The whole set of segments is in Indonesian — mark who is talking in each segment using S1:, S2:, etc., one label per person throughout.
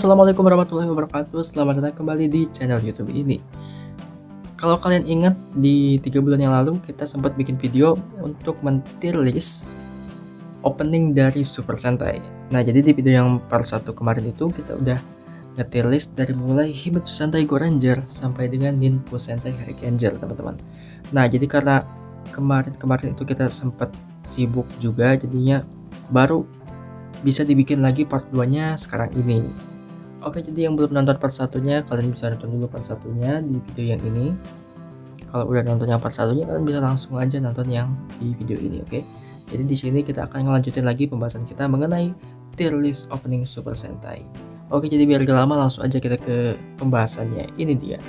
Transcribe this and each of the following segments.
S1: Assalamualaikum warahmatullahi wabarakatuh. Selamat datang kembali di channel YouTube ini. Kalau kalian ingat di 3 bulan yang lalu kita sempat bikin video untuk men-tier list opening dari Super Sentai. Nah, jadi di video yang part 1 kemarin itu kita udah nge-tier list dari mulai Himitsu Sentai Go Ranger sampai dengan Ninpo Sentai Harikenger, teman-teman. Nah, jadi karena kemarin itu kita sempat sibuk juga, jadinya baru bisa dibikin lagi part 2-nya sekarang ini. Oke, jadi yang belum nonton part 1-nya, kalian bisa nonton dulu part 1-nya di video yang ini. Kalau udah nonton yang part 1-nya, kalian bisa langsung aja nonton yang di video ini, oke? Jadi di sini kita akan ngelanjutin lagi pembahasan kita mengenai tier list opening Super Sentai. Oke, jadi biar gak lama langsung aja kita ke pembahasannya. Ini dia.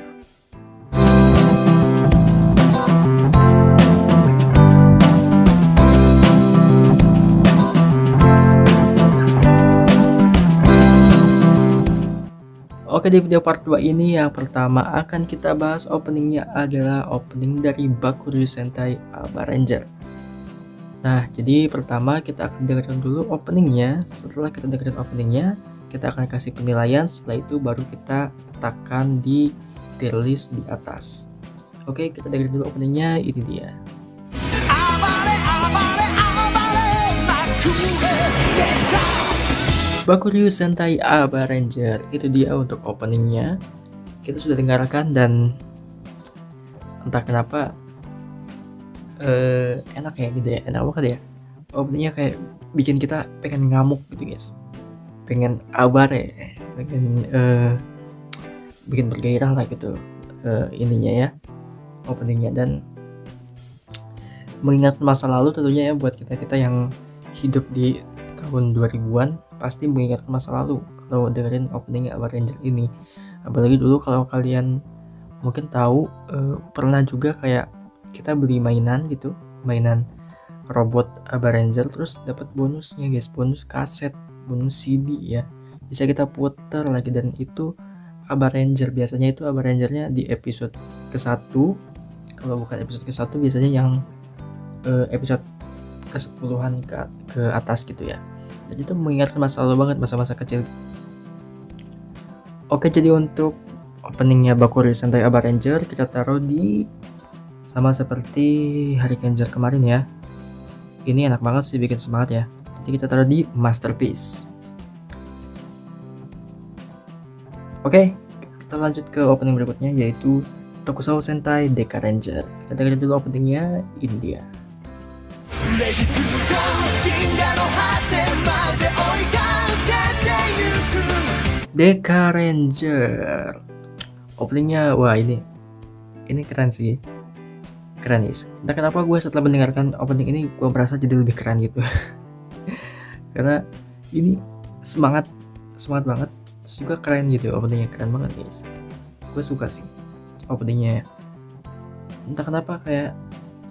S1: Oke, di video part 2 ini yang pertama akan kita bahas openingnya adalah opening dari Bakuryu Sentai Aba Ranger. Nah, jadi pertama kita akan dengerin dulu openingnya. Setelah kita dengerin openingnya, kita akan kasih penilaian. Setelah itu baru kita letakkan di tier list di atas. Oke, kita dengerin dulu openingnya. Ini dia. Bakuryu Sentai Aba Ranger, itu dia untuk openingnya. Kita sudah dengarkan dan entah kenapa enak ya gitu ya, enak banget ya. Openingnya kayak bikin kita pengen ngamuk gitu guys, pengen abar ya, pengen bikin bergairah lah gitu ininya ya, openingnya. Dan mengingat masa lalu tentunya ya, buat kita yang hidup di tahun 2000-an pasti mengingat masa lalu kalau dengerin opening Aba Ranger ini. Apalagi dulu kalau kalian mungkin tahu, pernah juga kayak kita beli mainan gitu, mainan robot Aba Ranger, terus dapat bonusnya guys, bonus kaset, bonus CD ya, bisa kita puter lagi. Dan itu Aba Ranger, biasanya itu Aba Rangernya di episode ke-1, kalau bukan episode ke-1 biasanya yang episode ke-10-an ke atas gitu ya. Jadi itu mengingatkan masa lalu banget, masa-masa kecil. Oke, jadi untuk openingnya Bakuryu Sentai Aba Ranger kita taruh di sama seperti Harikenger kemarin ya. Ini enak banget sih, bikin semangat ya. Jadi kita taruh di Masterpiece. Oke, kita lanjut ke opening berikutnya yaitu Tokusou Sentai Deka Ranger. Kita dengerin dulu openingnya, ini dia. Deka Ranger openingnya, wah ini keren sih, keren nih. Entah kenapa gue setelah mendengarkan opening ini gue merasa jadi lebih keren gitu karena ini semangat banget, terus juga keren gitu, openingnya keren banget guys. Gue suka sih openingnya, entah kenapa kayak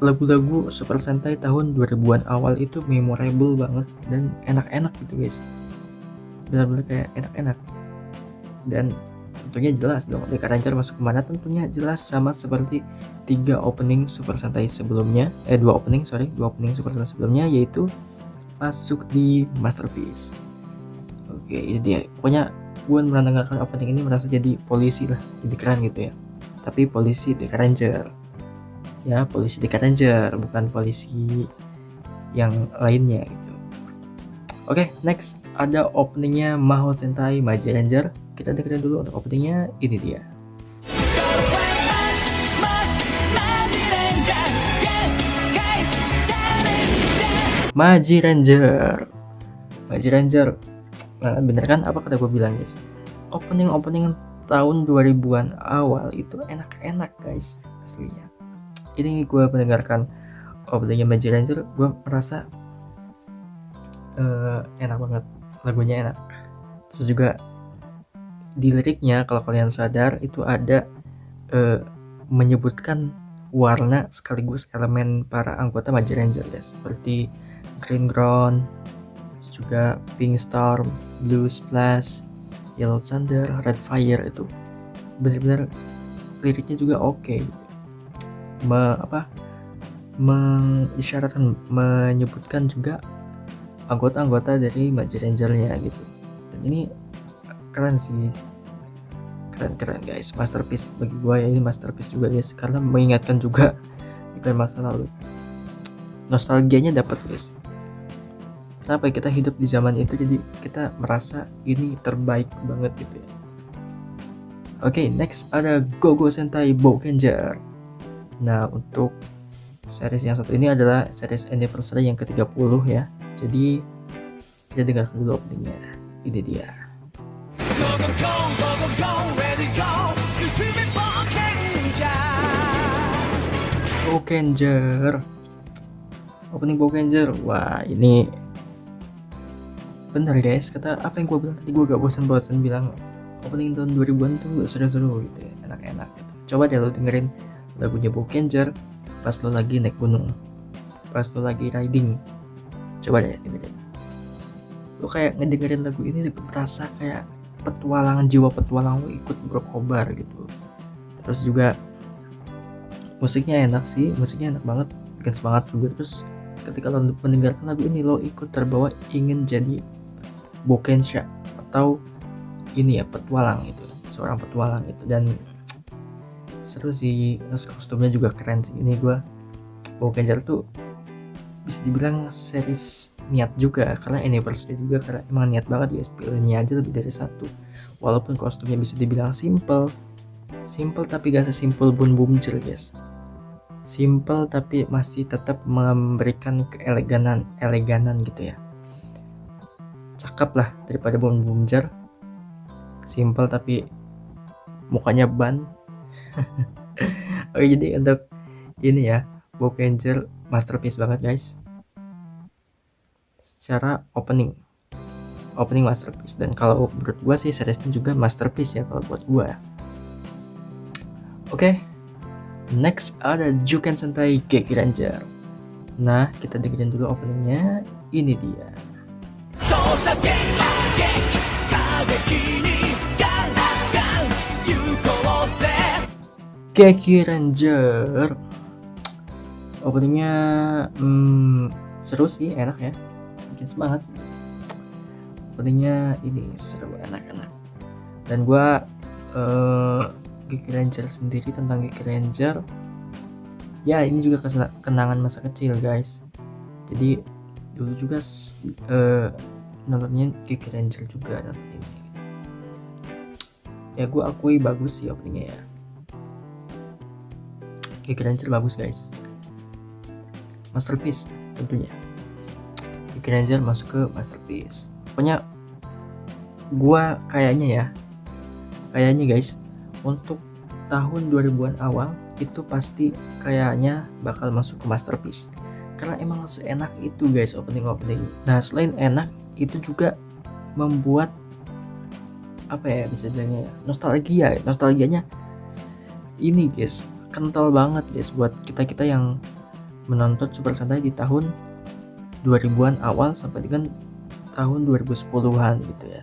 S1: lagu-lagu Super Sentai tahun 2000-an awal itu memorable banget dan enak-enak gitu guys, benar-benar kayak enak-enak. Dan tentunya jelas dong Deka Ranger masuk kemana, tentunya jelas sama seperti 3 opening Super Sentai sebelumnya, 2 opening Super Sentai sebelumnya, yaitu masuk di Masterpiece. Oke, ini dia. Pokoknya gue mendengarkan opening ini merasa jadi polisi lah, jadi keren gitu ya. Tapi polisi Deka Ranger ya, polisi Deka Ranger, bukan polisi yang lainnya gitu. Oke, next ada openingnya Mahou Sentai Maji Ranger. Kita dengerin dulu untuk openingnya, ini dia. Maji Ranger. Nah, bener kan apa kata gue bilang guys, opening tahun 2000-an awal itu enak-enak guys aslinya. Ini gue mendengarkan openingnya Maji Ranger, gue merasa enak banget, lagunya enak. Terus juga di liriknya kalau kalian sadar itu ada menyebutkan warna sekaligus elemen para anggota Maji Ranger guys, seperti Green Ground, juga Pink Storm, Blue Splash, Yellow Thunder, Red Fire. Itu benar-benar liriknya juga oke gitu. Mengisyaratkan, menyebutkan juga anggota-anggota dari Maji Ranger-nya gitu. Dan ini keren sih, keren guys, masterpiece bagi gue ya, ini masterpiece juga guys, karena mengingatkan juga di masa lalu, nostalgianya dapat guys. Kenapa kita hidup di zaman itu, jadi kita merasa ini terbaik banget gitu ya. Oke, next ada Gogo Sentai Boukenger. Nah, untuk series yang satu ini adalah series anniversary yang ke-30 ya. Jadi kita dengarkan dulu openingnya. Ini dia. Boukenger. Opening Boukenger. Wah, ini bener guys, kata apa yang gue bilang tadi, gue gak bosan-bosan bilang opening tahun 2000-an tuh seru-seru gitu ya, enak-enak gitu. Coba deh lo dengerin lagunya Boukenger pas lo lagi naik gunung, pas lo lagi riding, coba deh dengerin. Lo kayak ngedengerin lagu ini berasa kayak petualangan, jiwa petualang lo ikut berkobar gitu. Terus juga musiknya enak sih, musiknya enak banget, bikin semangat juga. Terus ketika lo mendengarkan lagu ini, lo ikut terbawa ingin jadi Boukensha atau ini ya, petualang itu, seorang petualang itu. Dan seru sih, kostumnya juga keren sih. Ini gue Boukenger tuh bisa dibilang series niat juga, karena anniversary juga, karena emang niat banget ya, spillnya aja lebih dari satu. Walaupun kostumnya bisa dibilang simple tapi gak sesimpel Bun Bumjer guys. Simple tapi masih tetap memberikan keeleganan gitu ya. Cakep lah daripada Bun Bumjer. Simple tapi mukanya ban. Oke, jadi untuk ini ya, Boukenger masterpiece banget guys. Secara opening masterpiece. Dan kalau menurut gue sih seriesnya juga masterpiece ya kalau buat gue. Oke, next ada Juken Sentai Geki Ranger. Nah, kita dengerin dulu openingnya. Ini dia. Geki Ranger. Openingnya seru sih, enak ya, bikin semangat. Openingnya ini seru, enak-enak. Dan gue Geki Ranger sendiri, tentang Geki Ranger ya, ini juga kenangan masa kecil guys. Jadi dulu juga nontonnya Geki Ranger juga nonton ini. Ya gue akui bagus sih openingnya ya. Geki Ranger bagus guys, masterpiece tentunya. Geki Ranger masuk ke masterpiece. Pokoknya gue kayaknya guys, untuk tahun 2000-an awal itu pasti kayaknya bakal masuk ke masterpiece, karena emang seenak itu guys opening. Nah, selain enak, itu juga membuat apa ya, bisa bilangnya ya, nostalgianya ini guys kental banget guys buat kita yang menonton Super Sentai di tahun 2000-an awal sampai dengan tahun 2010-an gitu ya.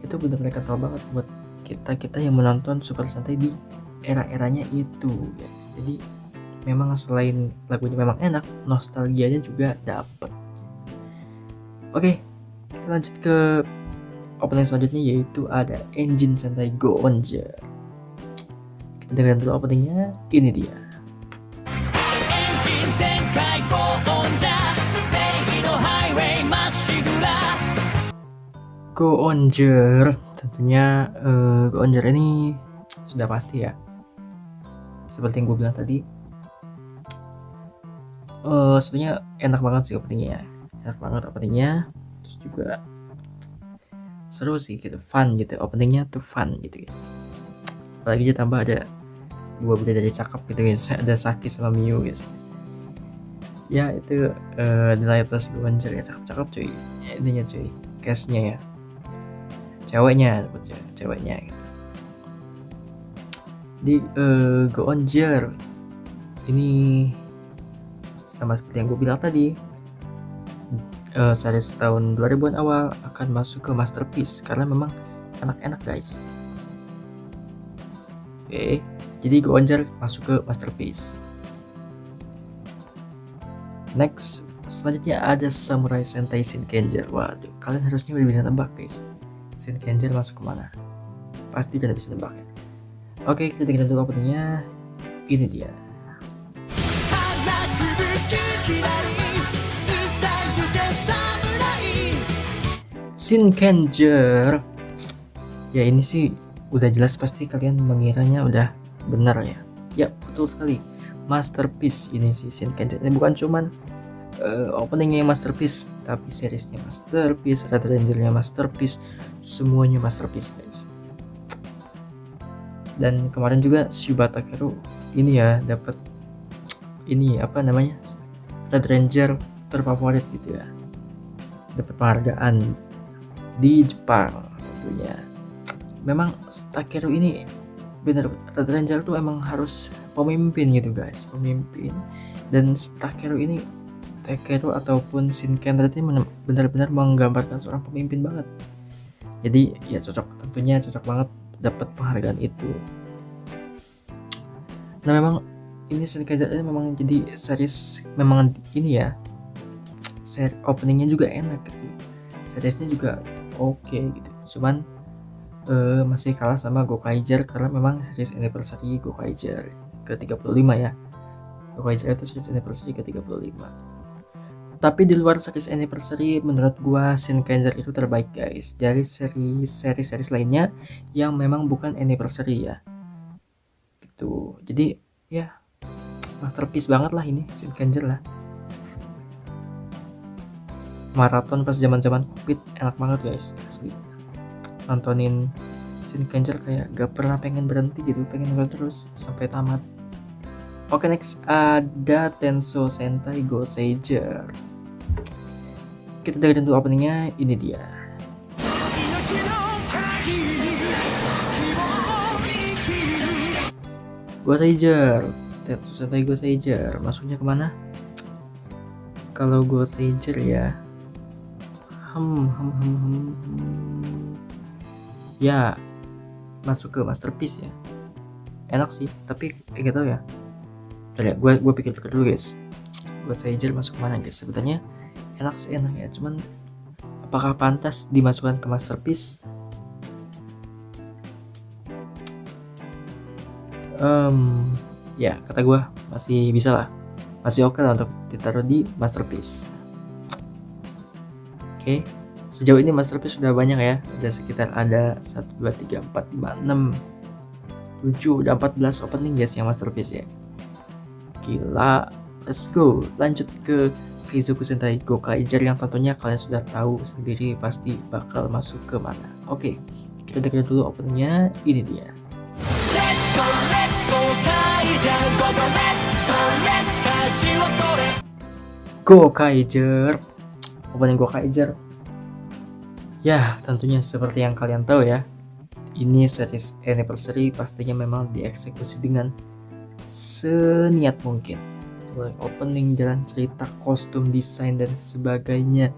S1: Itu benar-benar kental banget buat kita yang menonton Super Sentai di era-eranya itu guys. Jadi memang selain lagunya memang enak, nostalgianya juga dapet. Oke, kita lanjut ke opening selanjutnya, yaitu ada Engine Sentai Go-Onger. Kita dengerin dulu openingnya. Ini dia. Go-Onger, tentunya Go-Onger ini sudah pasti ya, seperti yang gue bilang tadi. Sebenarnya enak banget sih openingnya, terus juga seru sih gitu, fun gitu, openingnya tuh fun gitu guys. Apalagi ditambah ada dua bidadari cakep gitu guys, ada Saki sama Miu guys. Ya itu nilai plus Go-Onger ya, cakep cuy. Ya, intinya cuy, case-nya ya, ceweknya gitu. Di Go-Onger ini sama seperti yang gue bilang tadi, series tahun 2000-an awal akan masuk ke masterpiece karena memang enak-enak guys. Oke, jadi Go-Onger masuk ke masterpiece. Next, selanjutnya ada Samurai Sentai Shinkenger. Waduh, kalian harusnya udah bisa tebak guys. Shinkenger masuk kemana? Pasti udah bisa nebak ya. Oke, kita dengerin dulu openingnya. Ini dia. Shinkenger. Ya ini sih udah jelas, pasti kalian mengiranya udah benar ya. Ya betul sekali, masterpiece ini sih Shinkenger. Ini bukan cuman openingnya yang masterpiece, tapi seriesnya masterpiece, Red Ranger-nya masterpiece, semuanya masterpiece guys. Dan kemarin juga Shiba Takeru ini ya dapat ini apa namanya, Red Ranger terfavorit gitu ya, dapat penghargaan di Jepang tentunya. Memang Takeru ini bener, Red Ranger tuh emang harus pemimpin gitu guys, pemimpin. Dan Takeru ataupun Shinkenger ini benar-benar menggambarkan seorang pemimpin banget. Jadi ya tentunya cocok banget dapat penghargaan itu. Nah memang ini Shinkenger ini memang jadi series, memang ini ya, openingnya juga enak gitu, seriesnya juga oke gitu. Cuman masih kalah sama Gokaiger karena memang series anniversary Gokaiger ke-35 ya. Gokaiger itu series anniversary ke-35. Tapi di luar series anniversary menurut gua Shinkenger itu terbaik guys dari seri-series lainnya yang memang bukan anniversary ya. Gitu. Jadi ya masterpiece banget lah ini Shinkenger lah. Maraton pas zaman-zaman Covid enak banget guys, asli. Nontonin Shinkenger kayak gak pernah pengen berhenti gitu, pengen nonton terus sampai tamat. Oke, next ada Tenso Sentai Goseiger. Kita dengerin dulu openingnya, ini dia. Goseiger, Tenso Sentai Goseiger, masuknya kemana? Kalau Goseiger ya, ya masuk ke masterpiece ya, enak sih, tapi gak tau ya. Bentar ya, gue pikir-pikir dulu guys. Goseiger masuk mana guys? Sebetulnya enak sih, enak ya, cuman apakah pantas dimasukkan ke masterpiece? Ya kata gue masih bisa lah, masih oke lah untuk ditaruh di masterpiece. Oke, sejauh ini masterpiece sudah banyak ya, ada sekitar 1, 2, 3, 4, 5, 6, 7, udah 14 opening guys yang masterpiece ya. Gila, let's go, lanjut ke Keizoku Sentai Gokaiger yang tentunya kalian sudah tahu sendiri pasti bakal masuk ke mana. Oke, kita dengerin dulu openingnya, ini dia. Gokaiger, opening Gokaiger. Ya, tentunya seperti yang kalian tahu ya, ini series anniversary pastinya memang dieksekusi dengan seniat mungkin. Mulai opening, jalan cerita, kostum, desain dan sebagainya,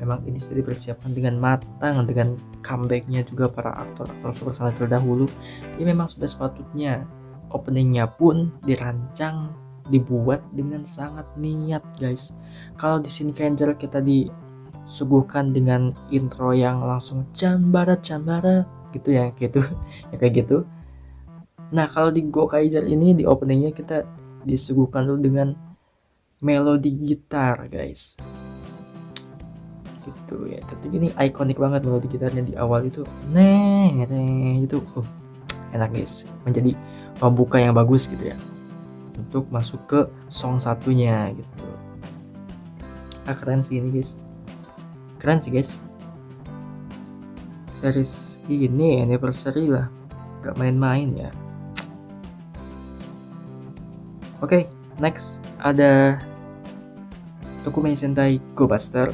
S1: memang ini sudah dipersiapkan dengan matang. Dengan comebacknya juga para aktor-aktor super sangat terdahulu, ya memang sudah sepatutnya. Openingnya pun dirancang, dibuat dengan sangat niat guys. Kalau di Shinkenger kita disuguhkan dengan intro yang langsung cambara gitu ya, gitu ya kayak gitu. Nah kalau di Gokaiger ini di openingnya kita disuguhkan dulu dengan melodi gitar guys, gitu ya. Tentu ini ikonik banget melodi gitarnya di awal itu, itu enak guys, menjadi pembuka yang bagus gitu ya untuk masuk ke song satunya gitu. Keren sih ini guys, keren sih guys. Series ini anniversary lah, gak main-main ya. Oke, next ada Tokumei Sentai Go Buster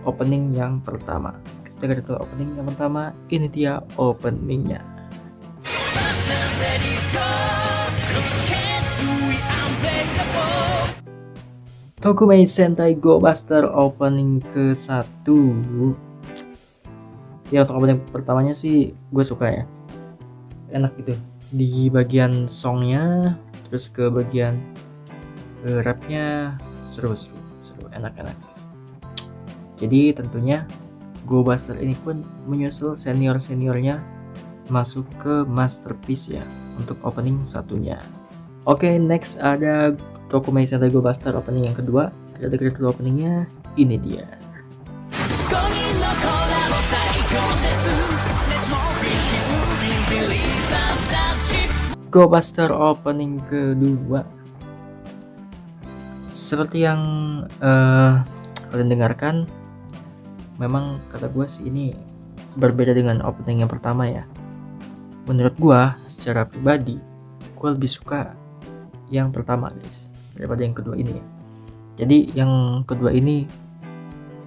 S1: opening yang pertama. Kita dengar dulu opening yang pertama, ini dia openingnya. Tokumei Sentai Go Buster opening ke-1. Ya untuk opening pertamanya sih gue suka ya, enak gitu di bagian songnya, terus ke bagian rapnya seru, enak guys. Jadi tentunya Go Buster ini pun menyusul senior-seniornya masuk ke Masterpiece ya untuk opening satunya. Oke, next ada Tokumei Sentai Go Buster opening yang kedua. Kita dengerin dulu openingnya, ini dia. Go Buster opening kedua. Seperti yang kalian dengarkan, memang kata gue sih ini berbeda dengan opening yang pertama ya. Menurut gue secara pribadi, gue lebih suka yang pertama guys daripada yang kedua ini ya. Jadi yang kedua ini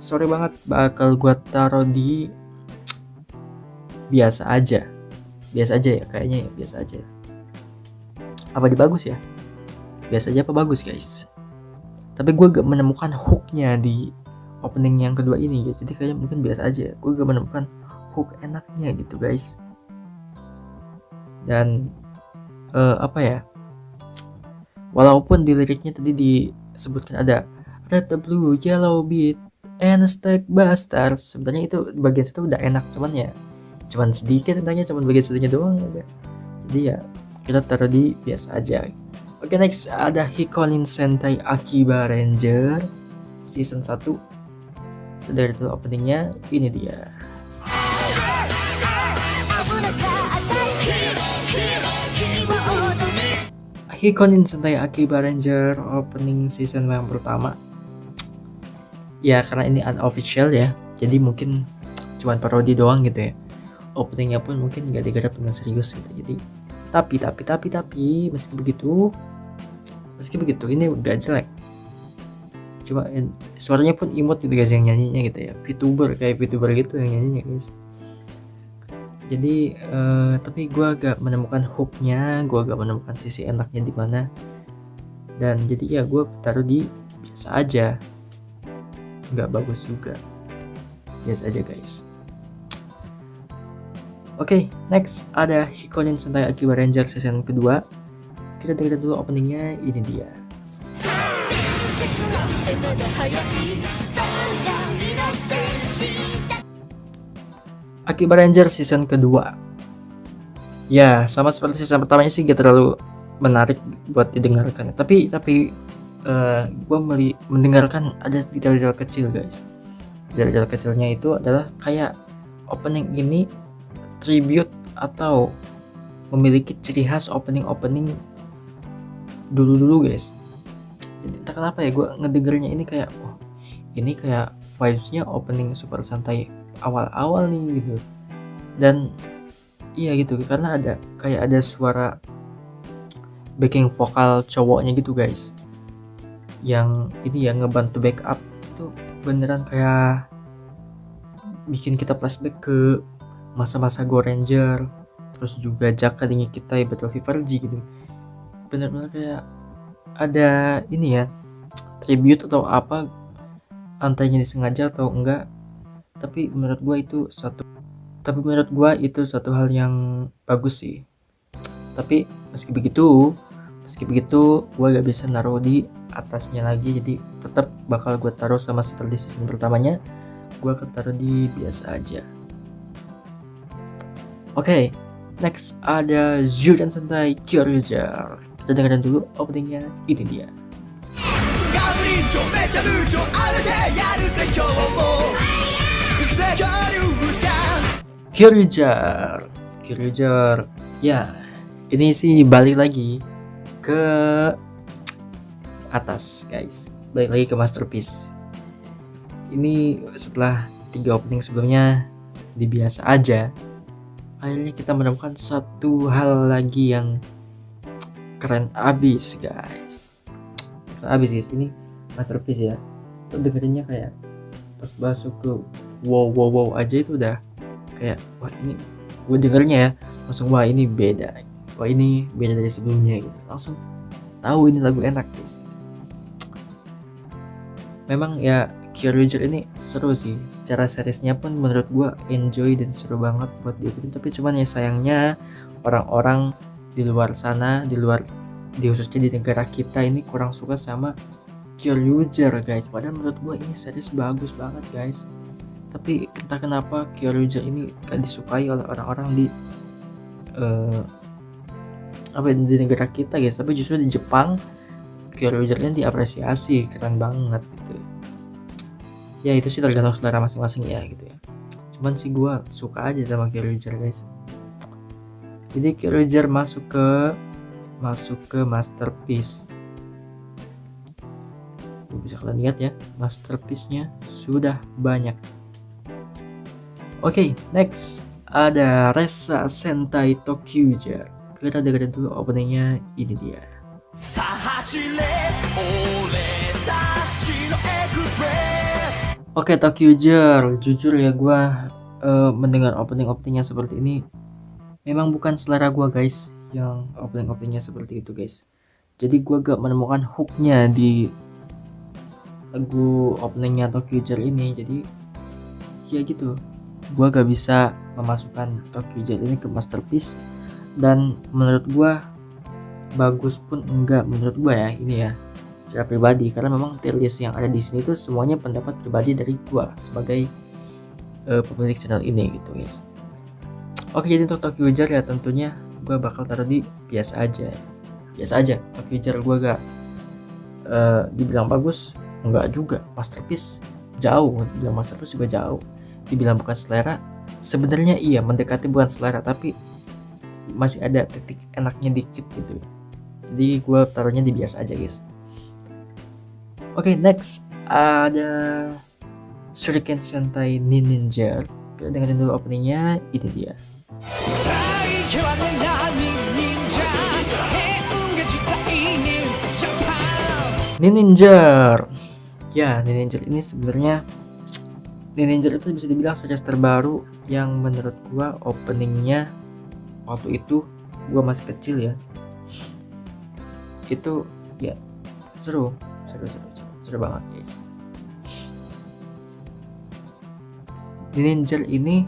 S1: sorry banget bakal gue taruh di biasa aja ya kayaknya ya, biasa aja. Apa di bagus ya? Biasa aja apa bagus guys? Tapi gue gak menemukan hooknya di opening yang kedua ini guys. Jadi kayaknya mungkin biasa aja. Gue gak menemukan hook enaknya gitu guys. Dan apa ya? Walaupun di liriknya tadi disebutkan ada red, the blue, yellow beat, and stack buster. Sebenarnya itu bagian situ udah enak, cuman sedikit tentangnya, cuman bagian situnya doang ada. Jadi ya kita taruh di biasa aja. Oke, next ada Hikonin Sentai Akiba Ranger season 1. Dari itu openingnya, ini dia. Hikonin Sentai Akiba Ranger opening season yang pertama. Ya karena ini unofficial ya, jadi mungkin cuman parodi doang gitu ya. Openingnya pun mungkin nggak digarap dengan serius gitu. Jadi tapi meski begitu ini gak jelek. Cuma suaranya pun imut gitu guys yang nyanyinya gitu ya. VTuber gitu yang nyanyinya guys. Jadi tapi gue agak menemukan hooknya, gue agak menemukan sisi enaknya di mana. Dan jadi ya gue taruh di biasa aja. Nggak bagus juga, biasa aja guys. Oke, next ada Hikonin Sentai Akiba Ranger season kedua. Kita dengerin dulu openingnya, ini dia. Akiba Ranger season kedua. Ya, sama seperti season pertamanya sih gak terlalu menarik buat didengarkan. Tapi gue mendengarkan ada detail-detail kecil guys. Detail kecilnya itu adalah kayak opening ini tribute atau memiliki ciri khas opening dulu guys. Jadi entah kenapa ya gue ngedengernya ini kayak ini kayak vibesnya opening Super Sentai awal-awal nih gitu. Dan iya gitu karena ada suara backing vokal cowoknya gitu guys, yang ini ya ngebantu backup. Itu beneran kayak bikin kita flashback ke masa-masa Go Ranger, terus juga Jaka dengan kita Battle Fever G gitu. Bener-bener kayak ada ini ya tribute atau apa, antainya disengaja atau enggak. Tapi menurut gua itu satu hal yang bagus sih. Tapi meski begitu gua gak bisa naruh di atasnya lagi, jadi tetap bakal gua taruh sama seperti season pertamanya, gua akan taruh di biasa aja. Oke, next ada Zyuden Sentai Kyoryuger. Kita dengerin dulu openingnya, ini dia. Kyoryuger. Ya, ini sih balik lagi ke atas guys. Balik lagi ke Masterpiece. Ini setelah 3 opening sebelumnya di biasa aja, akhirnya kita menemukan satu hal lagi yang keren abis guys. Keren abis guys, ini Masterpiece ya. Tuh dengerinnya kayak pas masuk ke wow aja itu udah kayak wah ini, gue dengernya ya langsung wah ini beda dari sebelumnya gitu. Langsung tahu ini lagu enak guys. Memang ya Kyoryuger ini seru sih, secara seriesnya pun menurut gue enjoy dan seru banget buat diikutin. Tapi cuman ya sayangnya orang-orang di luar sana, di khususnya di negara kita ini kurang suka sama Kyoryuger guys. Padahal menurut gue ini series bagus banget guys. Tapi entah kenapa Kyoryuger ini gak disukai oleh orang-orang di di negara kita guys, tapi justru di Jepang Kyoryuger-nya diapresiasi, keren banget gitu. Ya itu sih tergantung selera masing-masing ya gitu ya. Cuman sih gue suka aja sama Kyoryuger guys. Jadi Kyoryuger masuk ke masterpiece. Bisa kalian lihat ya, masterpiece-nya sudah banyak. Oke, next ada Ressa Sentai Tokyuger. Kita dengerin dulu openingnya, ini dia. Oke Tokyuger, jujur ya gue mendengar openingnya seperti ini memang bukan selera gue guys, yang openingnya seperti itu guys. Jadi gue gak menemukan hooknya di lagu openingnya Tokyuger ini, jadi ya gitu, gue gak bisa memasukkan Tokyuger ini ke masterpiece. Dan menurut gue bagus pun enggak menurut gue ya, ini ya secara pribadi, karena memang tier list yang ada di sini tuh semuanya pendapat pribadi dari gue sebagai pemilik channel ini gitu guys. Oke, jadi untuk Tokyuger ya tentunya gue bakal taruh di biasa aja. Tokyuger gue gak dibilang bagus enggak juga, masterpiece jauh, dibilang masterpiece juga jauh, dibilang bukan selera sebenarnya iya, mendekati bukan selera, tapi masih ada titik enaknya dikit gitu. Jadi gue taruhnya di biasa aja guys. Oke, next ada Shuriken Sentai Ninja. Kita dengerin dulu openingnya, ini dia. Ninja. Ya, Ninja ini sebenarnya Ninja itu bisa dibilang series terbaru yang menurut gua openingnya waktu itu gua masih kecil ya. Itu ya seru banget guys. Ninja ini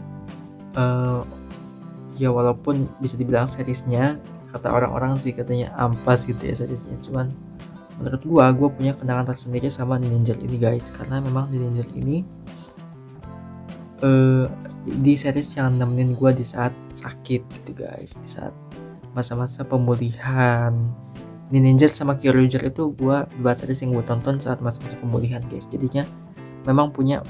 S1: ya walaupun bisa dibilang seriesnya kata orang-orang sih katanya ampas gitu ya seriesnya, cuman menurut gua punya kenangan tersendiri sama Ninja ini guys, karena memang Ninja ini di series yang nemenin gua di saat sakit gitu guys, di saat masa-masa pemulihan. Ninja sama Kyoryuger itu gua dua series yang gua tonton saat masa-masa pemulihan guys, jadinya memang punya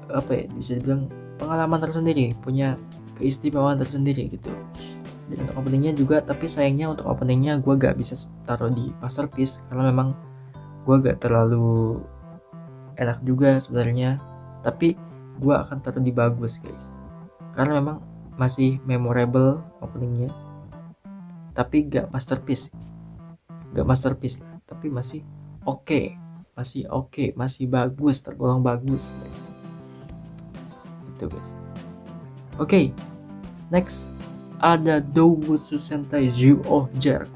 S1: apa ya, bisa dibilang pengalaman tersendiri, punya keistimewaan tersendiri gitu. Dan untuk openingnya juga, tapi sayangnya untuk openingnya gue gak bisa taruh di masterpiece karena memang gue gak terlalu enak juga sebenarnya, tapi gue akan taruh di bagus guys, karena memang masih memorable openingnya, tapi gak masterpiece tapi masih oke, masih bagus, tergolong bagus guys. Itu guys. Oke, next ada Doubutsu Sentai Zyuohger.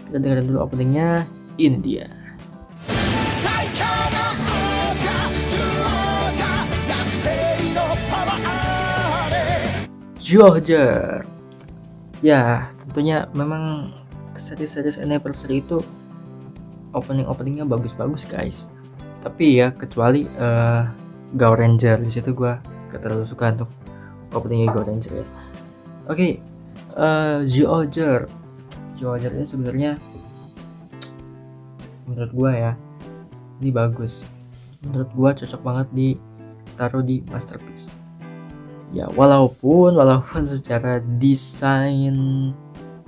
S1: Kita dengerin dulu openingnya, ini dia. Zyuohger. Ya, tentunya memang series anniversary itu openingnya bagus-bagus guys. Tapi ya kecuali Go Ranger, di situ gua gak terlalu suka untuk openingnya Go Ranger ya. Oke, Zyuohger ini sebenarnya menurut gua ya ini bagus. Menurut gua cocok banget ditaruh di masterpiece. Ya walaupun secara desain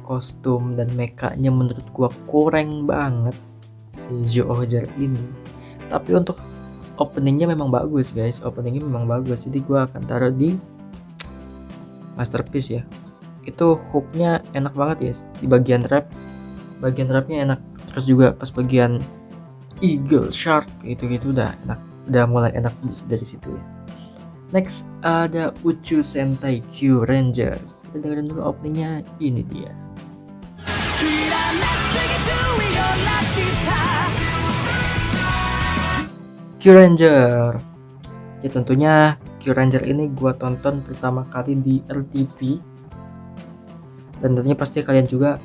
S1: kostum dan mekanya menurut gua kurang banget si Zyuohger ini. Tapi untuk openingnya memang bagus guys, jadi gua akan taruh di masterpiece ya. Itu hooknya enak banget guys, di bagian rapnya enak, terus juga pas bagian eagle shark gitu udah enak, udah mulai enak dari situ ya. Next ada Uchu Sentai Q Ranger. Kita dengerin dulu openingnya, ini dia. Q Ranger. Ya tentunya Q Ranger ini gua tonton pertama kali di RTP, dan tentunya pasti kalian juga,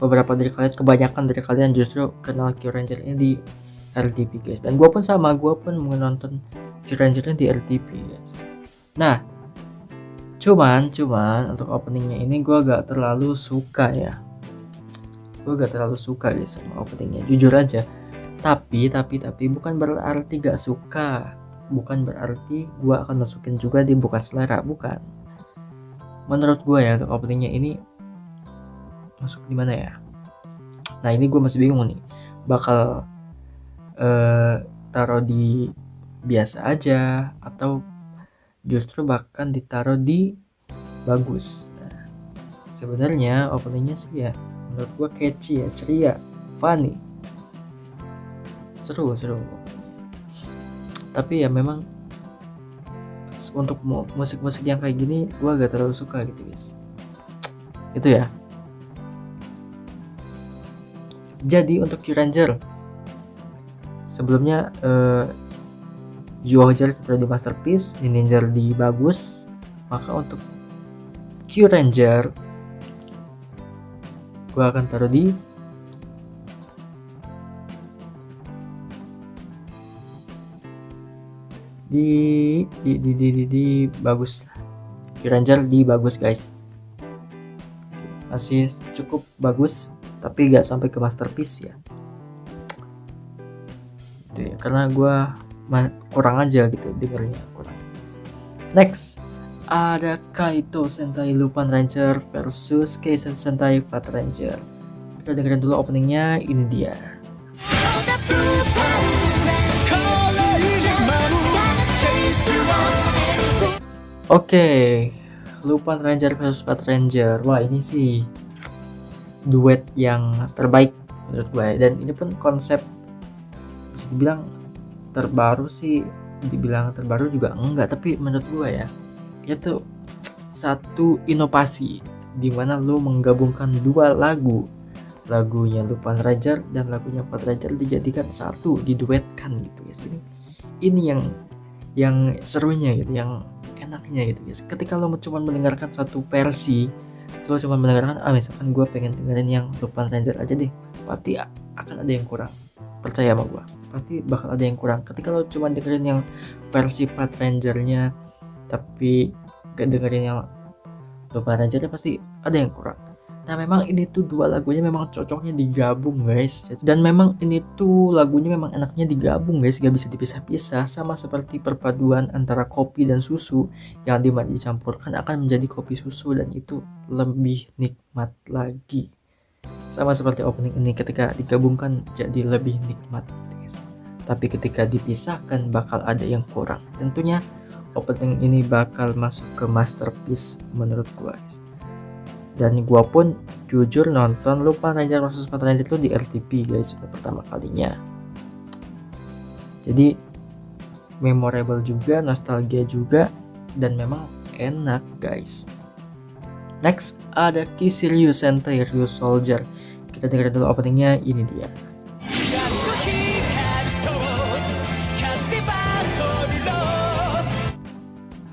S1: kebanyakan dari kalian justru kenal Q Ranger ini di RTP guys. Dan gua pun menonton Q-Ranger-nya di RTP guys. Nah, cuman untuk openingnya ini gue gak terlalu suka ya. Gue gak terlalu suka guys sama openingnya, jujur aja. Tapi bukan berarti gak suka, bukan berarti gue akan masukin juga di bukan selera, bukan. Menurut gue ya, untuk openingnya ini masuk di mana ya? Nah ini gue masih bingung nih, bakal taruh di biasa aja atau justru bahkan ditaruh di bagus. Nah, sebenarnya openingnya sih ya menurut gue catchy ya, ceria, funny, seru. Tapi ya memang untuk musik-musik yang kayak gini gue gak terlalu suka gitu guys. Itu ya. Jadi untuk Q-Ranger sebelumnya Zyuohger kita di masterpiece, Ninja di bagus. Maka untuk Q-Ranger gue akan taruh di bagus. Q-Ranger di bagus guys, masih cukup bagus tapi gak sampai ke masterpiece ya. Gitu ya, karena gue kurang aja gitu dengernya, kurang. Next ada Kaito Sentai Lupin Ranger versus Keisen Sentai Fat Ranger. Kita dengerin dulu openingnya, ini dia. Oke, Lupin Ranger versus Fat Ranger. Wah ini sih duet yang terbaik menurut gue, dan ini pun konsep bisa dibilang terbaru sih, dibilang terbaru juga enggak, tapi menurut gue ya itu satu inovasi di mana lo menggabungkan dua lagunya Lupin Ranger dan lagunya Fat Ranger dijadikan satu, diduetkan gitu ya. Ini yang serunya gitu, yang enaknya gitu guys. Ketika lo cuma mendengarkan satu versi, lo cuma mendengarkan misalkan gue pengen dengerin yang Lupin Ranger aja deh, pasti akan ada yang kurang. Percaya sama gue, pasti bakal ada yang kurang. Ketika lo cuma dengerin yang versi Fat Ranger-nya tapi gak dengerin yang Lupin Ranger-nya, pasti ada yang kurang. Nah memang ini tuh dua lagunya memang cocoknya digabung guys, dan memang ini tuh lagunya memang enaknya digabung guys, gak bisa dipisah-pisah. Sama seperti perpaduan antara kopi dan susu, yang dicampurkan akan menjadi kopi susu dan itu lebih nikmat lagi. Sama seperti opening ini, ketika digabungkan jadi lebih nikmat guys. Tapi ketika dipisahkan bakal ada yang kurang. Tentunya opening ini bakal masuk ke masterpiece menurut gua guys. Dan gua pun jujur nonton Lupin Ranger vs Fat Ranger itu di RTP guys, itu pertama kalinya. Jadi memorable juga, nostalgia juga, dan memang enak guys. Next ada Kisiryu Sentai Ryusoulger. Kita dengerin dulu openingnya, ini dia.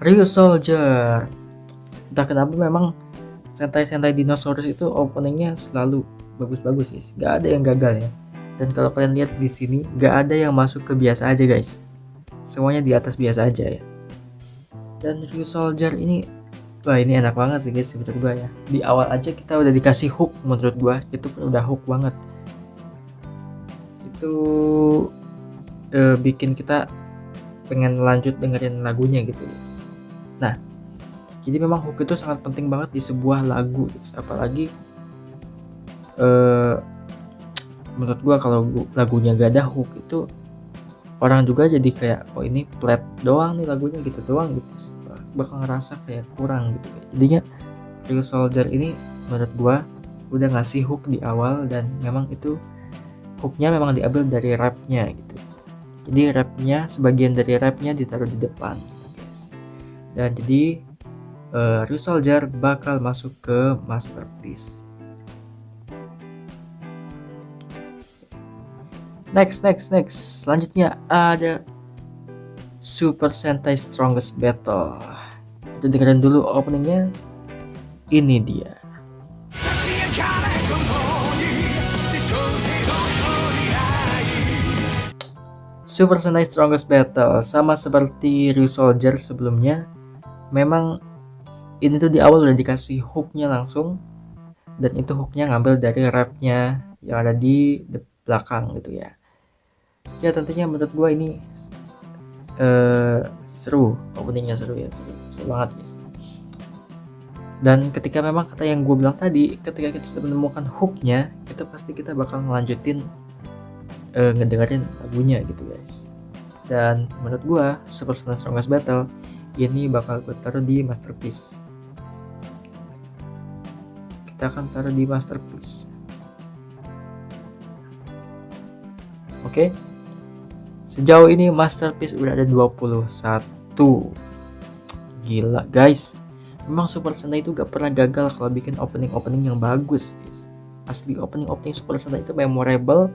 S1: Ryusoulger, entah kenapa memang Sentai dinosaurus itu openingnya selalu bagus-bagus sih, gak ada yang gagal ya. Dan kalau kalian lihat di sini, gak ada yang masuk ke biasa aja guys, semuanya di atas biasa aja ya. Dan Ryusoulger ini, wah ini enak banget sih guys menurut gua ya. Di awal aja kita udah dikasih hook, menurut gua itu udah hook banget. Itu bikin kita pengen lanjut dengerin lagunya gitu guys. Nah, jadi memang hook itu sangat penting banget di sebuah lagu guys. Apalagi menurut gua kalau lagunya gak ada hook itu orang juga jadi kayak ini flat doang nih lagunya gitu doang gitu, bakal ngerasa kayak kurang gitu. Jadinya Ryusoulger ini menurut gua udah ngasih hook di awal, dan memang itu hooknya memang diambil dari rapnya gitu. Jadi rapnya, sebagian dari rapnya ditaruh di depan guys. Dan jadi Ryusoulger bakal masuk ke masterpiece. Next. Selanjutnya ada Super Sentai Strongest Battle. Kita dengerin dulu openingnya. Ini dia. Super Sentai Strongest Battle sama seperti Ryu Soldier sebelumnya, memang ini tuh di awal udah dikasih hooknya langsung, dan itu hooknya ngambil dari rapnya yang ada di belakang gitu ya. Ya tentunya menurut gue ini seru, openingnya seru ya, seru banget guys. Dan ketika memang kata yang gue bilang tadi, ketika kita sudah menemukan hooknya, itu pasti kita bakal ngelanjutin ngedengerin lagunya gitu guys. Dan menurut gue Super Sentai Strongest Battle ini bakal gue taruh di masterpiece. Kita akan taruh di masterpiece. Oke. Sejauh ini masterpiece udah ada 21. Gila guys. Memang Super Sentai itu gak pernah gagal kalau bikin opening-opening yang bagus guys. Asli opening-opening Super Sentai itu memorable,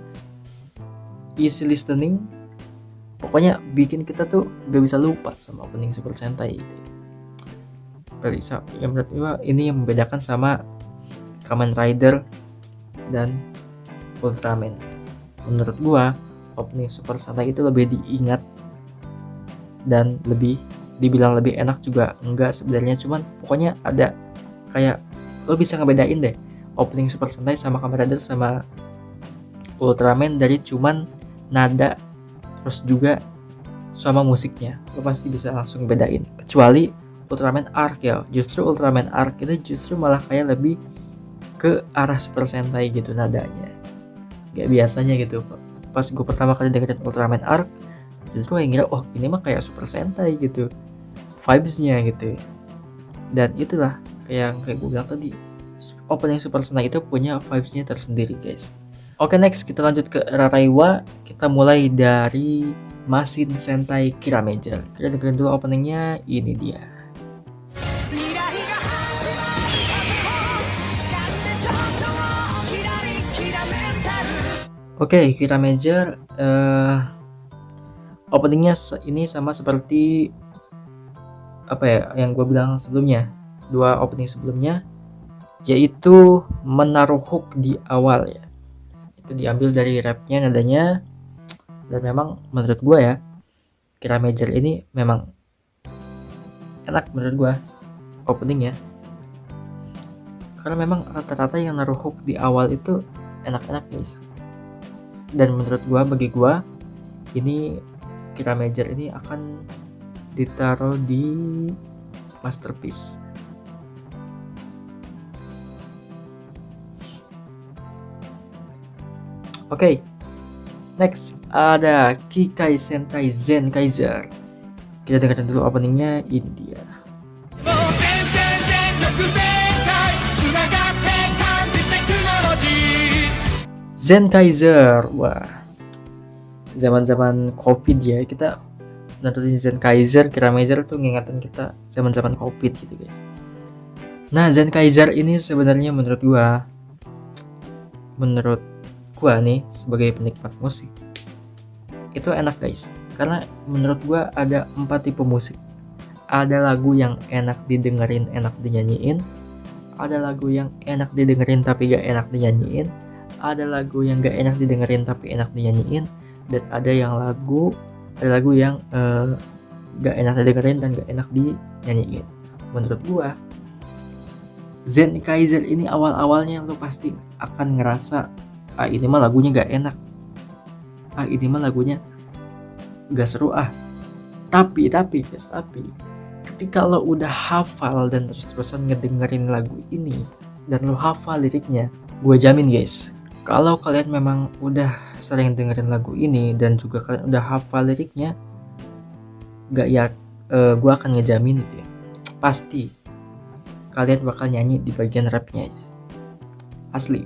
S1: easy listening. Pokoknya bikin kita tuh gak bisa lupa sama opening Super Sentai itu. Yang menurut gue ini yang membedakan sama Kamen Rider dan Ultraman. Menurut gue opening Super Sentai itu lebih diingat dan dibilang lebih enak juga enggak sebenarnya, cuman pokoknya ada kayak lo bisa ngebedain deh opening Super Sentai sama Kamen Rider sama Ultraman dari cuman nada terus juga sama musiknya, lo pasti bisa langsung bedain. Kecuali Ultraman Arc ya, justru Ultraman Arc itu justru malah kayak lebih ke arah Super Sentai gitu nadanya, kayak biasanya gitu. Pas gue pertama kali dengerin Ultraman Arc, justru gue ngira oh ini mah kayak Super Sentai gitu vibesnya gitu. Dan itulah kayak gue bilang tadi, opening Super Sentai itu punya vibesnya tersendiri guys. Oke, next kita lanjut ke Raraiwa. Kita mulai dari Masin Sentai Kira Major. Kita dengerin dulu openingnya, ini dia. Oke, Kira Major openingnya ini sama seperti apa ya yang gue bilang sebelumnya, dua opening sebelumnya, yaitu menaruh hook di awal ya. Itu diambil dari rapnya nadanya, dan memang menurut gue ya Kira Major ini memang enak menurut gue openingnya, karena memang rata-rata yang naruh hook di awal itu enak-enak guys. Dan menurut gue, bagi gue ini Kira Major ini akan ditaruh di masterpiece. Oke, next ada Kikai Sentai Zen Kaiser. Kita dengerin dulu openingnya, ini dia. Zen Kaiser, wah, zaman-zaman COVID ya, kita nontonin Zen Kaiser, Kira Major tuh ngingetin kita zaman-zaman COVID gitu guys. Nah, Zen Kaiser ini sebenarnya menurut gua nih sebagai penikmat musik itu enak guys, karena menurut gua ada 4 tipe musik. Ada lagu yang enak didengerin, enak dinyanyiin. Ada lagu yang enak didengerin tapi gak enak dinyanyiin. Ada lagu yang gak enak didengerin tapi enak dinyanyiin. Dan ada lagu yang gak enak didengerin dan gak enak dinyanyiin. Menurut gua Zen Kaiser ini awal-awalnya lo pasti akan ngerasa ini mah lagunya gak enak, ini mah lagunya gak seru tapi ketika lo udah hafal dan terus-terusan ngedengerin lagu ini dan lo hafal liriknya, gue jamin guys, kalau kalian memang udah sering dengerin lagu ini dan juga kalian udah hafal liriknya, gue akan ngejamin itu ya, pasti kalian bakal nyanyi di bagian rapnya guys. Asli,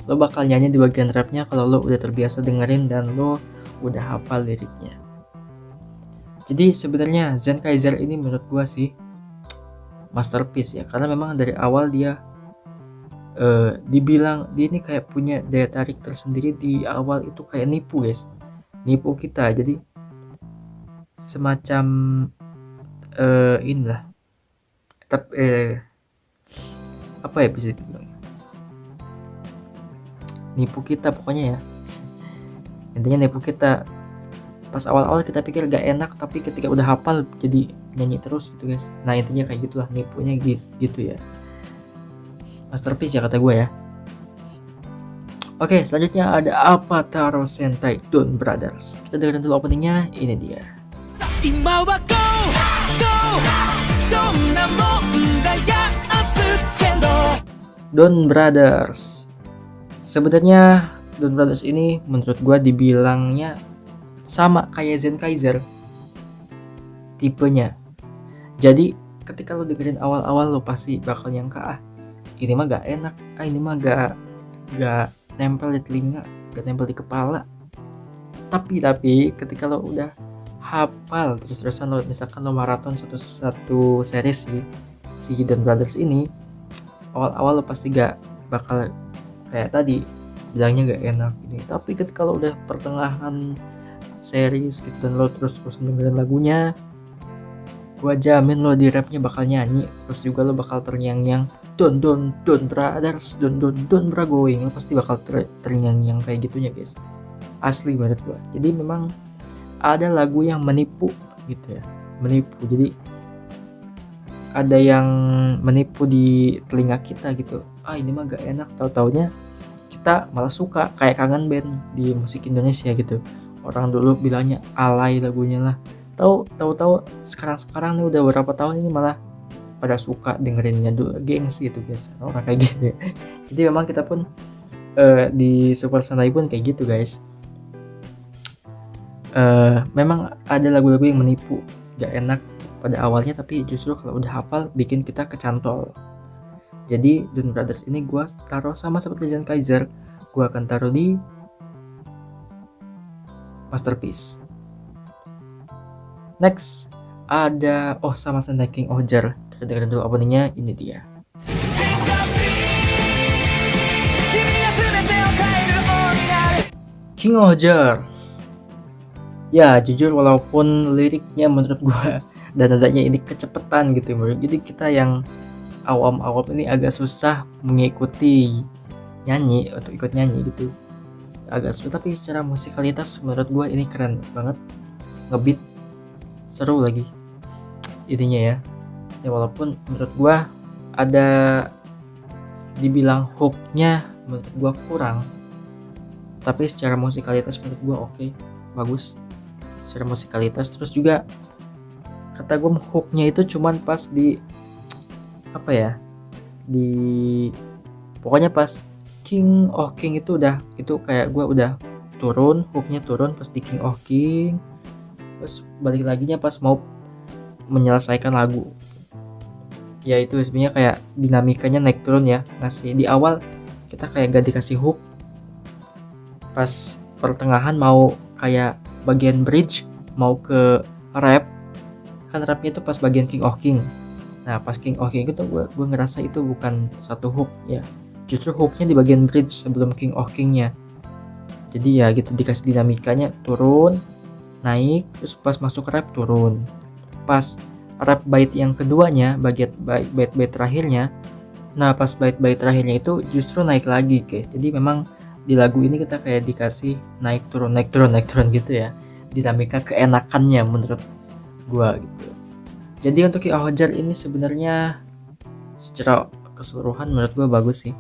S1: lo bakal nyanyi di bagian rapnya kalau lo udah terbiasa dengerin dan lo udah hafal liriknya. Jadi sebenarnya Zen Kaiser ini menurut gua sih masterpiece ya, karena memang dari awal dia dibilang dia ini kayak punya daya tarik tersendiri. Di awal itu kayak nipu guys, nipu kita. Jadi semacam inilah apa ya bisa dibilang, nipu kita pokoknya ya, intinya nipu kita Pas awal-awal kita pikir gak enak, tapi ketika udah hafal jadi nyanyi terus gitu guys. Nah intinya kayak gitulah, nipunya gitu ya. Masterpiece ya kata gue ya. Oke, selanjutnya ada Avatar Sentai Dawn Brothers. Kita dengerin dulu openingnya, ini dia. Dawn Brothers. Sebenarnya Dawn Brothers ini menurut gua dibilangnya sama kayak Zenkaiser tipenya. Jadi ketika lo dengerin awal-awal lo pasti bakal nyangka ini mah gak enak, ini mah gak nempel di telinga, gak nempel di kepala. Tapi ketika lo udah hafal terus-terusan, lo misalkan lo maraton satu series si Dawn Brothers ini, awal-awal lo pasti gak bakal kayak tadi bilangnya gak enak ini. Tapi ketika lo udah pertengahan series gitu dan lo terus dengerin lagunya, gua jamin lo di rapnya bakal nyanyi, terus juga lo bakal terngiang-ngiang Don Brothers, Don bra going, lo pasti bakal terngiang-ngiang kayak gitunya guys. Asli banget gua. Jadi memang ada lagu yang menipu gitu ya, menipu. Jadi ada yang menipu di telinga kita gitu. Ini mah gak enak, tahu-taunya kita malah suka, kayak Kangen Band di musik Indonesia gitu. Orang dulu bilangnya alay lagunya lah. Tahu sekarang nih udah berapa tahun ini malah pada suka dengerinnya dulu, gengs gitu guys. Orang kayak gitu. Jadi memang kita pun di Super Sentai pun kayak gitu guys. Memang ada lagu-lagu yang menipu, gak enak pada awalnya, tapi justru kalau udah hafal bikin kita kecantol. Jadi Dawn Brothers ini gue taruh sama seperti Zenkaiser, gue akan taruh di Masterpiece. Next ada sama Sentai King Ohger. Kita dengerin dulu openingnya, ini dia. King Ohger. Ya jujur walaupun liriknya menurut gua dan nadanya ini kecepetan gitu menurut, jadi kita yang awam-awam ini agak susah mengikuti nyanyi atau ikut nyanyi gitu, agak susah. Tapi secara musikalitas menurut gua ini keren banget, ngebeat seru lagi ininya ya walaupun menurut gua ada dibilang hooknya menurut gua kurang, tapi secara musikalitas menurut gua oke, bagus secara musikalitas. Terus juga kata gue hooknya itu cuman pas di pokoknya pas King of King itu kayak gue udah hooknya turun pas di King of King, terus balik laginya pas mau menyelesaikan lagu ya. Itu sebenarnya kayak dinamikanya naik turun ya, ngasih di awal kita kayak gak dikasih hook, pas pertengahan mau kayak bagian bridge mau ke rap, kan rapnya itu pas bagian King of King. Nah pas King of King itu gue ngerasa itu bukan satu hook ya, justru hooknya di bagian bridge sebelum King of Kingnya. Jadi ya gitu, dikasih dinamikanya turun naik, terus pas masuk rap turun, pas rap bait yang keduanya bagian bait terakhirnya, nah pas bait terakhirnya itu justru naik lagi guys. Jadi memang di lagu ini kita kayak dikasih naik turun gitu ya, dinamika keenakannya menurut gua gitu. Jadi untuk King Ohger ini sebenarnya secara keseluruhan menurut gua bagus sih,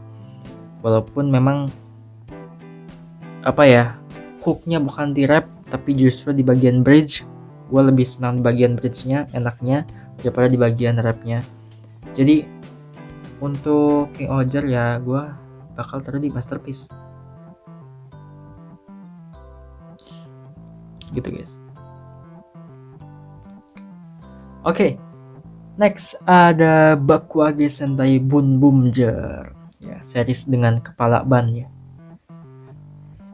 S1: walaupun memang hooknya bukan di rap tapi justru di bagian bridge. Gua lebih senang di bagian bridge-nya, enaknya daripada di bagian rapnya. Jadi untuk King Ohger ya gua bakal taruh di Masterpiece gitu guys. Oke, next ada Bakuage Sentai Bun Bumjer ya, series dengan kepala ban ya.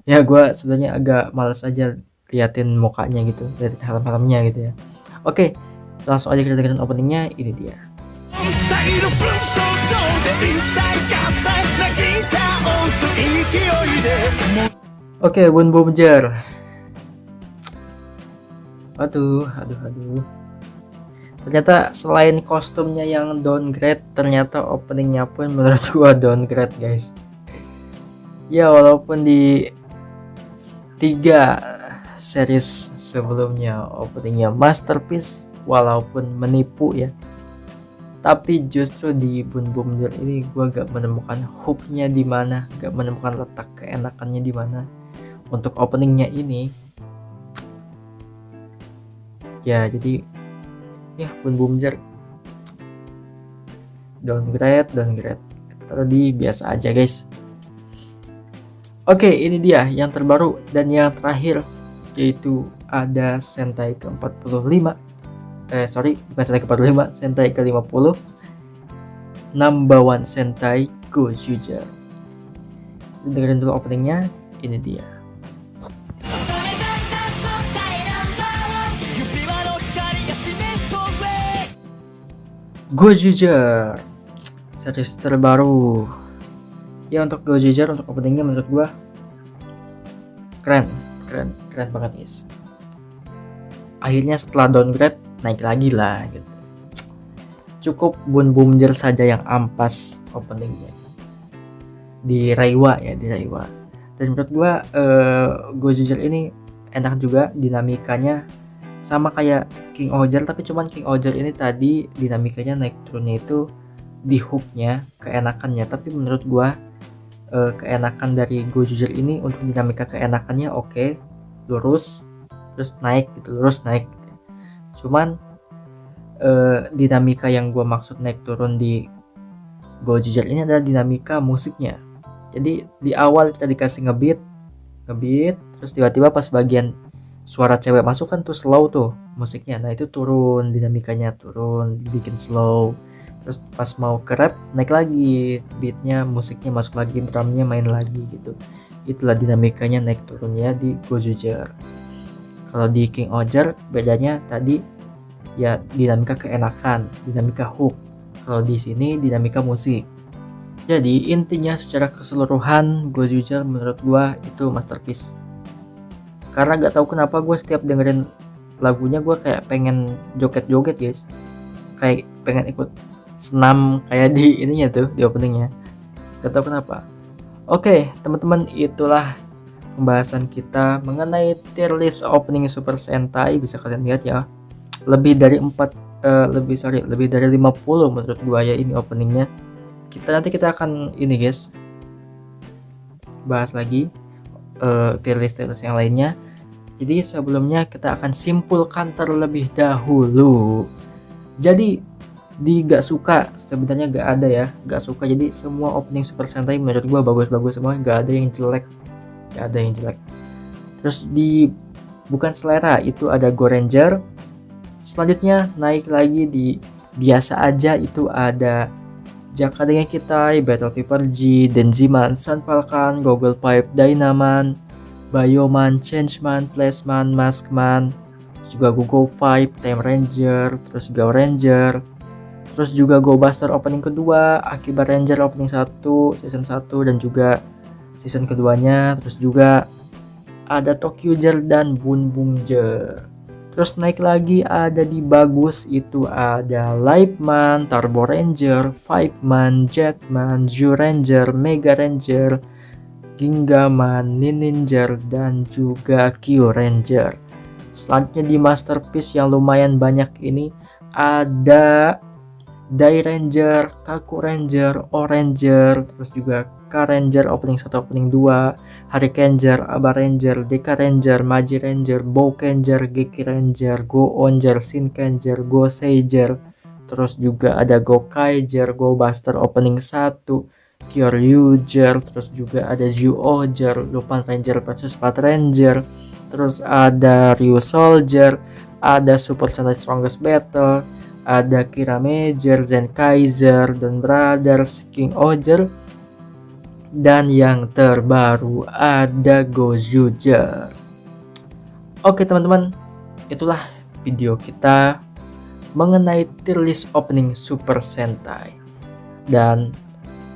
S1: Ya gue sebenarnya agak malas aja liatin mukanya gitu, liatin helm-helmnya gitu ya. Oke, langsung aja kita dengerin openingnya, ini dia. Oke, Bun Bumjer. Aduh. Ternyata selain kostumnya yang downgrade, ternyata openingnya pun menurut gua downgrade guys. Ya walaupun di 3 series sebelumnya openingnya masterpiece walaupun menipu ya, tapi justru di Boom Boom Girl ini gue gak menemukan hooknya di mana, gak menemukan letak keenakannya di mana untuk openingnya ini. Ya jadi ya Boom Boom Girl downgrade taruh di biasa aja guys. Oke, ini dia yang terbaru dan yang terakhir, yaitu ada Sentai ke-45. Bukan Sentai ke-45, Sentai ke-50. Number One Sentai Gojuger. Dengerin dulu openingnya, ini dia. Gojuger, series terbaru. Ya untuk Gojuger, untuk openingnya menurut gua keren banget guys. Akhirnya setelah downgrade naik lagi lah gitu. Cukup Boom Boom Girl saja yang ampas openingnya di Reiwa. Dan menurut gua Gojuger ini enak juga, dinamikanya sama kayak King Oger, tapi cuman King Oger ini tadi dinamikanya naik turunnya itu di hooknya, keenakannya. Tapi menurut gua keenakan dari Gojuger ini untuk dinamika keenakannya oke, lurus terus naik gitu, cuman dinamika yang gua maksud naik turun di Gojuger ini adalah dinamika musiknya. Jadi di awal kita dikasih ngebeat terus tiba-tiba pas bagian suara cewek masuk kan tuh slow tuh musiknya, nah itu turun, dinamikanya turun, dibikin slow. Terus pas mau ke rap naik lagi beatnya, musiknya masuk lagi, drumnya main lagi gitu. Itulah dinamikanya naik turunnya di Gojuger. Kalau di King Oger bedanya tadi ya dinamika keenakan, dinamika hook. Kalau di sini dinamika musik. Jadi intinya secara keseluruhan Gojuger menurut gua itu masterpiece. Karena gak tahu kenapa gue setiap dengerin lagunya gue kayak pengen joget-joget guys, kayak pengen ikut senam kayak di ininya tuh, di openingnya. Gak tahu kenapa. Oke teman-teman, itulah pembahasan kita mengenai tier list opening Super Sentai. Bisa kalian lihat ya, lebih dari 50 menurut gua ya ini openingnya. Nanti kita akan ini guys, bahas lagi tier list yang lainnya. Jadi sebelumnya kita akan simpulkan terlebih dahulu. Jadi di gak suka sebenarnya gak ada ya, gak suka. Jadi semua opening Super Sentai menurut gua bagus-bagus semua, gak ada yang jelek, Terus di bukan selera itu ada Go Ranger. Selanjutnya naik lagi di biasa aja itu ada Jakadenge Kitai, Battle Piper G, Denjiman, Sun Falcon, Goggle Pipe, Dynaman, Bioman, Changeman, Flashman, Maskman, juga Go 5, Time Ranger, terus Go Ranger, terus juga Go Buster opening kedua, Akiba Ranger opening 1, season 1 dan juga season keduanya, terus juga ada Tokyo Ger dan Boom Boom Ger. Terus naik lagi ada di bagus itu ada Liveman, Turbo Ranger, Fiveman, Jetman, Zhu Ranger, Mega Ranger, Gingaman, Ninja dan juga Q Ranger. Selanjutnya di masterpiece yang lumayan banyak ini ada Dai Ranger, Kaku Ranger, Oranger, terus juga K Ranger opening 1 opening 2, Hurricaneer, Aba Ranger, Deka Ranger, Maji Ranger, Boukenger, Geki Ranger, Go Onger, Shinkenger, Go Seiger, terus juga ada Go Kaiger, Go Buster opening 1, Kyoryuger, terus juga ada Zyuohger, Lupin Ranger versus Pat Ranger, terus ada Ryu Soldier, ada Super Sentai Strongest Battle, ada Kirameger, Zen Kaiser, Don Brothers, King Oger, dan yang terbaru ada Gojuger. Oke teman-teman, itulah video kita mengenai tier list opening Super Sentai. Dan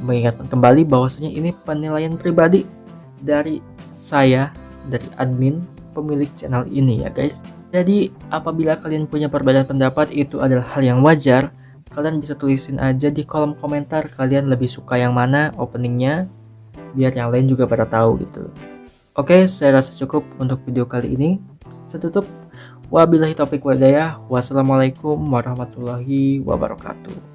S1: mengingatkan kembali bahwasanya ini penilaian pribadi dari saya, dari admin pemilik channel ini ya guys. Jadi apabila kalian punya perbedaan pendapat itu adalah hal yang wajar. Kalian bisa tulisin aja di kolom komentar kalian lebih suka yang mana openingnya, biar yang lain juga pada tahu gitu. Oke, saya rasa cukup untuk video kali ini. Setutup, wabillahi taufik walhidayah. Wassalamualaikum warahmatullahi wabarakatuh.